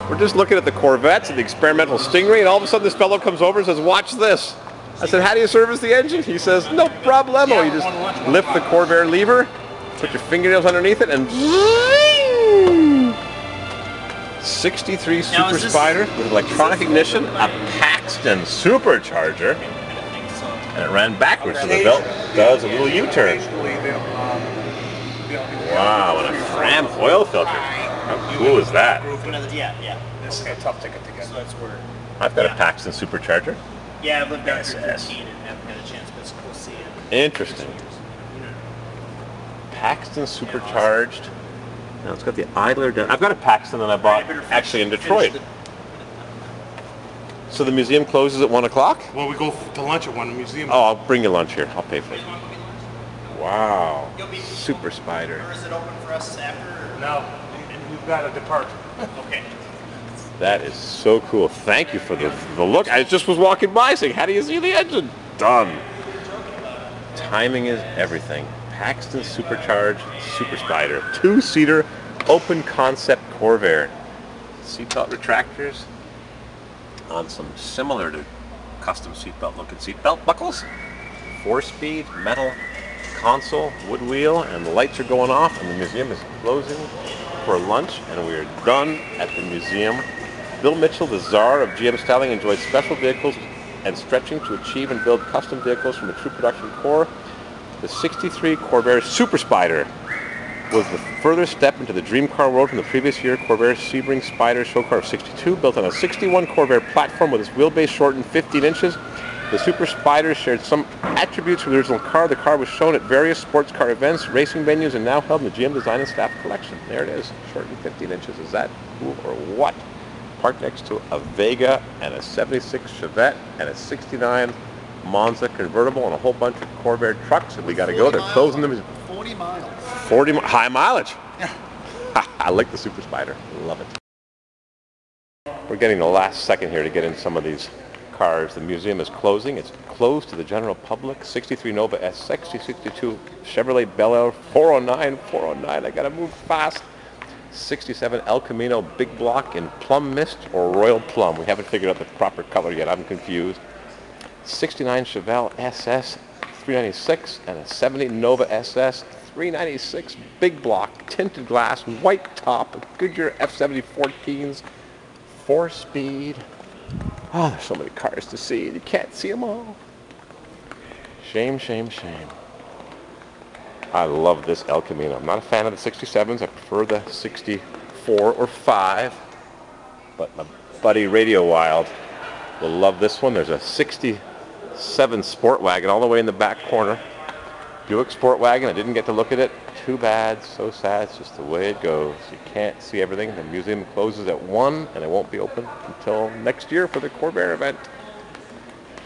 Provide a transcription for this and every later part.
We're just looking at the Corvettes and the experimental Stingray, and all of a sudden this fellow comes over and says, watch this. I said, how do you service the engine? He says, no problemo. You just lift the Corvair lever, put your fingernails underneath it, and 63 Super Spider with electronic ignition, a Paxton supercharger, and it ran backwards so the belt does a little U-turn. Wow, and a Fram oil filter. How cool is that? Yeah. This is a tough ticket to get. So that's where I've got a Paxton supercharger. Yeah, I've lived down here 15 and haven't had a chance, but it's cool to see it. Interesting. Paxton supercharged. Now it's got the idler down. I've got a Paxton that I bought actually in Detroit. So the museum closes at 1 o'clock? Well, we go to lunch at one museum. Oh, I'll bring you lunch here. I'll pay for it. Wow. Super Spider. Or is it open for us after? No, we've got to depart. Okay. That is so cool. Thank you for the look. I just was walking by saying, how do you see the engine? Done. Timing is everything. Paxton supercharged Super Spider. 2-seater open concept Corvair. Seatbelt retractors on some similar to custom seatbelt looking seatbelt buckles. 4-speed metal console, wood wheel, and the lights are going off, and the museum is closing for lunch, and we are done at the museum. Bill Mitchell, the czar of GM styling, enjoyed special vehicles and stretching to achieve and build custom vehicles from a true production core. The 63 Corvair Super Spider was the further step into the dream car world from the previous year. Corvair Sebring Spider show car of 62, built on a 61 Corvair platform with its wheelbase shortened 15 inches. The Super Spider shared some attributes from the original car. The car was shown at various sports car events, racing venues, and now held in the GM Design and Staff collection. There it is, shortened 15 inches. Is that cool or what? Parked next to a Vega and a 76 Chevette and a 69 Monza convertible and a whole bunch of Corvair trucks, and we got to go. They're closing them. 40 miles. 40 high mileage. Yeah. I like the Super Spider. Love it. We're getting the last second here to get in some of these cars. The museum is closing. It's closed to the general public. 63 Nova SX, 62 Chevrolet Bel Air, 409. I got to move fast. 67 El Camino Big Block in Plum Mist or Royal Plum. We haven't figured out the proper color yet. I'm confused. 69 Chevelle SS 396 and a 70 Nova SS 396 Big Block, tinted glass, white top, Goodyear F70 14s, 4-speed. Oh, there's so many cars to see. You can't see them all. Shame, shame, shame. I love this El Camino. I'm not a fan of the 67s. I prefer the 64 or 5. But my buddy Radio Wild will love this one. There's a 67 Sport Wagon all the way in the back corner. Buick Sport Wagon. I didn't get to look at it. Too bad. So sad. It's just the way it goes. You can't see everything. The museum closes at 1 and it won't be open until next year for the Corvair event.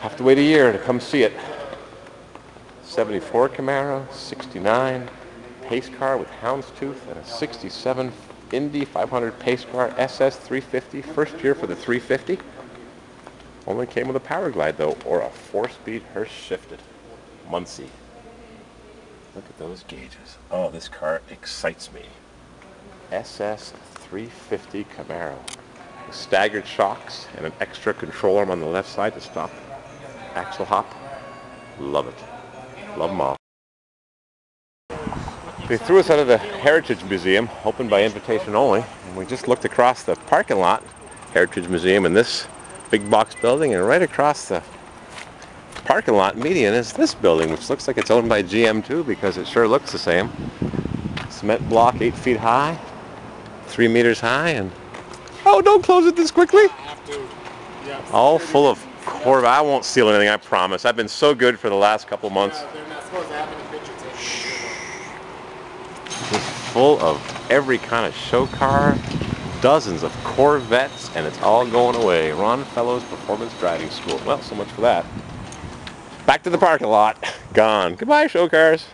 Have to wait a year to come see it. 74 Camaro, 69 pace car with houndstooth, and a 67 Indy 500 pace car SS 350. First year for the 350. Only came with a power glide though, or a 4-speed Hurst shifted. Muncie. Look at those gauges. Oh, this car excites me. SS 350 Camaro. With staggered shocks and an extra control arm on the left side to stop axle hop. Love it. Love them all. They threw us out of the Heritage Museum, open by invitation only, and we just looked across the parking lot, Heritage Museum, and this big box building, and right across the parking lot median is this building, which looks like it's owned by GM too, because it sure looks the same. Cement block, 8 feet high, 3 meters high, and oh, don't close it this quickly. All full of Corvair. I won't steal anything, I promise. I've been so good for the last couple months. They're not supposed to have any pictures. It's full of every kind of show car, dozens of Corvettes, and it's all going away. Ron Fellows Performance Driving School. Well, so much for that. Back to the parking lot. Gone. Goodbye, show cars.